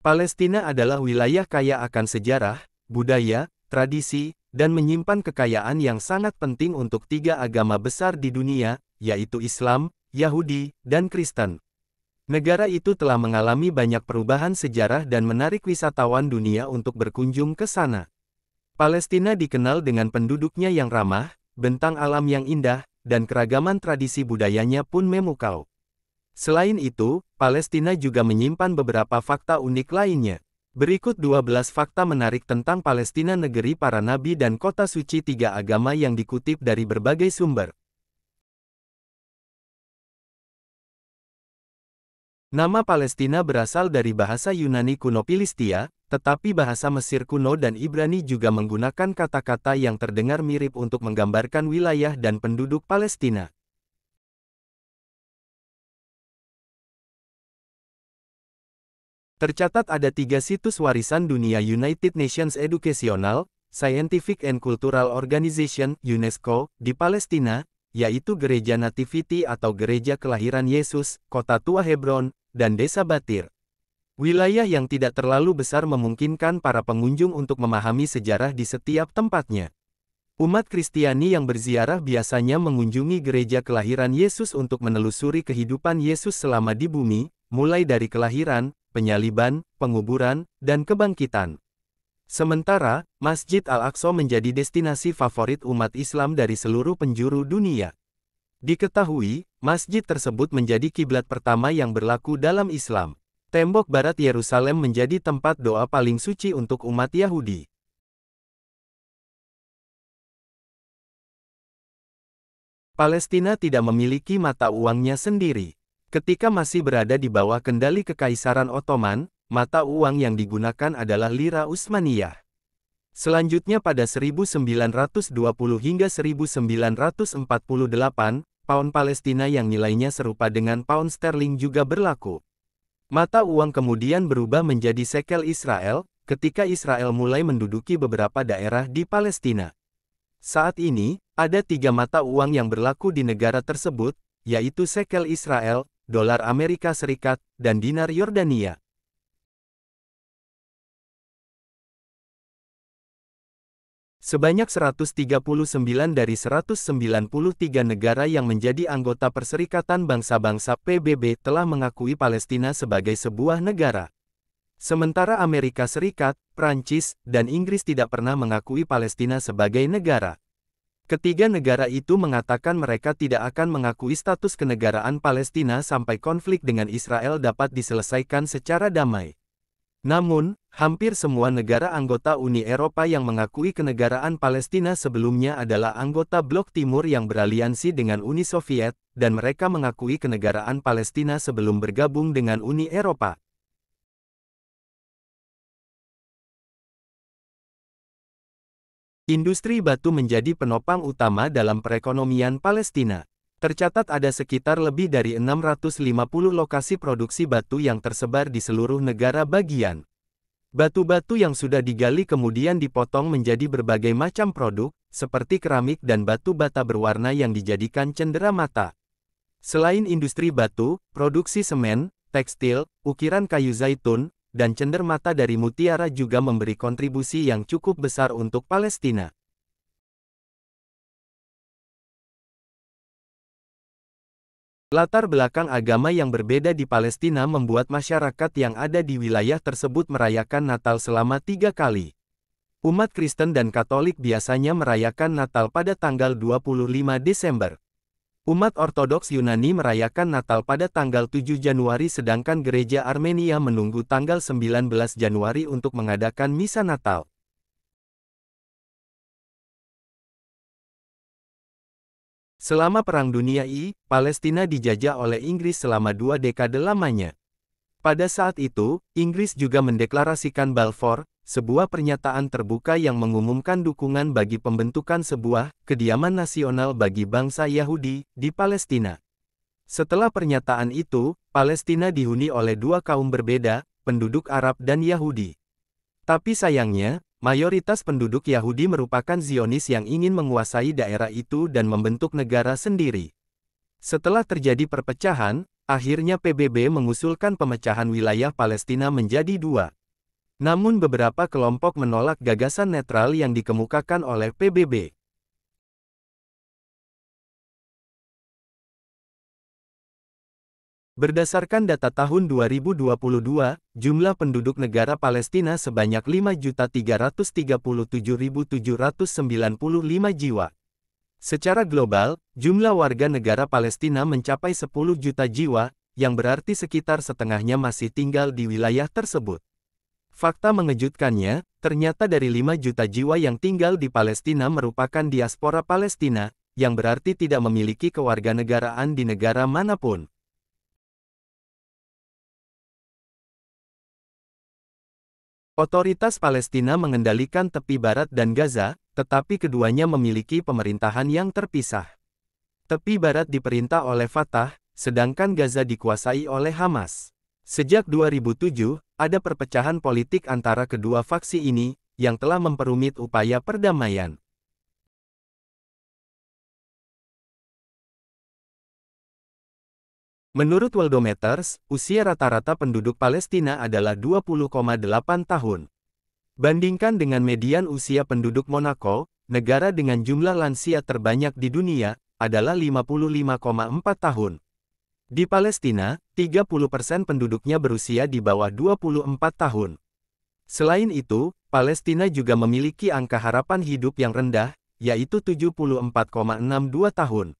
Palestina adalah wilayah kaya akan sejarah, budaya, tradisi, dan menyimpan kekayaan yang sangat penting untuk tiga agama besar di dunia, yaitu Islam, Yahudi, dan Kristen. Negara itu telah mengalami banyak perubahan sejarah dan menarik wisatawan dunia untuk berkunjung ke sana. Palestina dikenal dengan penduduknya yang ramah, bentang alam yang indah, dan keragaman tradisi budayanya pun memukau. Selain itu, Palestina juga menyimpan beberapa fakta unik lainnya. Berikut 12 fakta menarik tentang Palestina, negeri para nabi dan kota suci tiga agama yang dikutip dari berbagai sumber. Nama Palestina berasal dari bahasa Yunani kuno Filistia, tetapi bahasa Mesir kuno dan Ibrani juga menggunakan kata-kata yang terdengar mirip untuk menggambarkan wilayah dan penduduk Palestina. Tercatat ada 3 situs warisan dunia United Nations Educational, Scientific and Cultural Organization (UNESCO) di Palestina, yaitu Gereja Nativity atau Gereja Kelahiran Yesus, Kota Tua Hebron, dan Desa Batir. Wilayah yang tidak terlalu besar memungkinkan para pengunjung untuk memahami sejarah di setiap tempatnya. Umat Kristiani yang berziarah biasanya mengunjungi Gereja Kelahiran Yesus untuk menelusuri kehidupan Yesus selama di bumi, mulai dari kelahiran, penyaliban, penguburan, dan kebangkitan. Sementara, Masjid Al-Aqsa menjadi destinasi favorit umat Islam dari seluruh penjuru dunia. Diketahui, masjid tersebut menjadi kiblat pertama yang berlaku dalam Islam. Tembok barat Yerusalem menjadi tempat doa paling suci untuk umat Yahudi. Palestina tidak memiliki mata uangnya sendiri. Ketika masih berada di bawah kendali Kekaisaran Ottoman, mata uang yang digunakan adalah lira Utsmaniyah. Selanjutnya pada 1920 hingga 1948, pound Palestina yang nilainya serupa dengan pound sterling juga berlaku. Mata uang kemudian berubah menjadi shekel Israel, ketika Israel mulai menduduki beberapa daerah di Palestina. Saat ini, ada 3 mata uang yang berlaku di negara tersebut, yaitu shekel Israel, dolar Amerika Serikat, dan dinar Yordania. Sebanyak 139 dari 193 negara yang menjadi anggota Perserikatan Bangsa-Bangsa (PBB) telah mengakui Palestina sebagai sebuah negara. Sementara Amerika Serikat, Prancis, dan Inggris tidak pernah mengakui Palestina sebagai negara. Ketiga negara itu mengatakan mereka tidak akan mengakui status kenegaraan Palestina sampai konflik dengan Israel dapat diselesaikan secara damai. Namun, hampir semua negara anggota Uni Eropa yang mengakui kenegaraan Palestina sebelumnya adalah anggota Blok Timur yang beraliansi dengan Uni Soviet, dan mereka mengakui kenegaraan Palestina sebelum bergabung dengan Uni Eropa. Industri batu menjadi penopang utama dalam perekonomian Palestina. Tercatat ada sekitar lebih dari 650 lokasi produksi batu yang tersebar di seluruh negara bagian. Batu-batu yang sudah digali kemudian dipotong menjadi berbagai macam produk, seperti keramik dan batu bata berwarna yang dijadikan cendera mata. Selain industri batu, produksi semen, tekstil, ukiran kayu zaitun, dan cendermata dari mutiara juga memberi kontribusi yang cukup besar untuk Palestina. Latar belakang agama yang berbeda di Palestina membuat masyarakat yang ada di wilayah tersebut merayakan Natal selama 3 kali. Umat Kristen dan Katolik biasanya merayakan Natal pada tanggal 25 Desember. Umat Ortodoks Yunani merayakan Natal pada tanggal 7 Januari sedangkan gereja Armenia menunggu tanggal 19 Januari untuk mengadakan misa Natal. Selama Perang Dunia I, Palestina dijajah oleh Inggris selama 2 dekade lamanya. Pada saat itu, Inggris juga mendeklarasikan Balfour, sebuah pernyataan terbuka yang mengumumkan dukungan bagi pembentukan sebuah kediaman nasional bagi bangsa Yahudi di Palestina. Setelah pernyataan itu, Palestina dihuni oleh 2 kaum berbeda, penduduk Arab dan Yahudi. Tapi sayangnya, mayoritas penduduk Yahudi merupakan Zionis yang ingin menguasai daerah itu dan membentuk negara sendiri. Setelah terjadi perpecahan, Akhirnya PBB mengusulkan pemecahan wilayah Palestina menjadi dua. Namun beberapa kelompok menolak gagasan netral yang dikemukakan oleh PBB. Berdasarkan data tahun 2022, jumlah penduduk negara Palestina sebanyak 5.337.795 jiwa. Secara global, jumlah warga negara Palestina mencapai 10 juta jiwa, yang berarti sekitar setengahnya masih tinggal di wilayah tersebut. Fakta mengejutkannya, ternyata dari 5 juta jiwa yang tinggal di Palestina merupakan diaspora Palestina, yang berarti tidak memiliki kewarganegaraan di negara manapun. Otoritas Palestina mengendalikan tepi barat dan Gaza, tetapi keduanya memiliki pemerintahan yang terpisah. Tepi barat diperintah oleh Fatah, sedangkan Gaza dikuasai oleh Hamas. Sejak 2007, ada perpecahan politik antara kedua faksi ini, yang telah memperumit upaya perdamaian. Menurut Worldometers, usia rata-rata penduduk Palestina adalah 20,8 tahun. Bandingkan dengan median usia penduduk Monaco, negara dengan jumlah lansia terbanyak di dunia, adalah 55,4 tahun. Di Palestina, 30% penduduknya berusia di bawah 24 tahun. Selain itu, Palestina juga memiliki angka harapan hidup yang rendah, yaitu 74,62 tahun.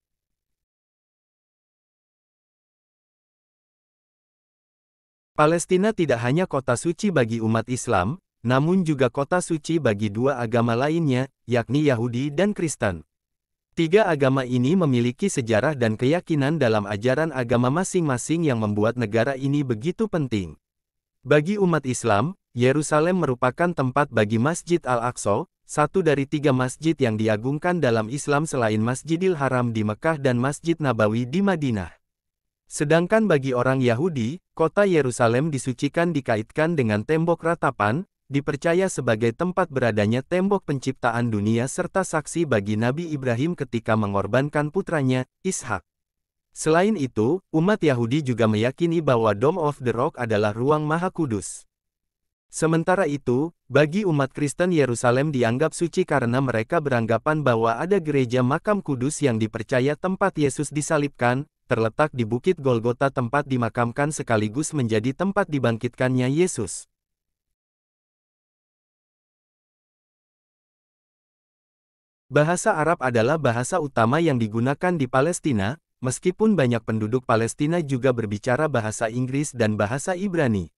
Palestina tidak hanya kota suci bagi umat Islam, namun juga kota suci bagi dua agama lainnya, yakni Yahudi dan Kristen. Tiga agama ini memiliki sejarah dan keyakinan dalam ajaran agama masing-masing yang membuat negara ini begitu penting. Bagi umat Islam, Yerusalem merupakan tempat bagi Masjid Al-Aqsa, satu dari tiga masjid yang diagungkan dalam Islam selain Masjidil Haram di Mekah dan Masjid Nabawi di Madinah. Sedangkan bagi orang Yahudi, kota Yerusalem disucikan dikaitkan dengan tembok ratapan, dipercaya sebagai tempat beradanya tembok penciptaan dunia serta saksi bagi Nabi Ibrahim ketika mengorbankan putranya, Ishak. Selain itu, umat Yahudi juga meyakini bahwa Dome of the Rock adalah ruang Maha Kudus. Sementara itu, bagi umat Kristen Yerusalem dianggap suci karena mereka beranggapan bahwa ada gereja makam kudus yang dipercaya tempat Yesus disalibkan, terletak di Bukit Golgota tempat dimakamkan sekaligus menjadi tempat dibangkitkannya Yesus. Bahasa Arab adalah bahasa utama yang digunakan di Palestina, meskipun banyak penduduk Palestina juga berbicara bahasa Inggris dan bahasa Ibrani.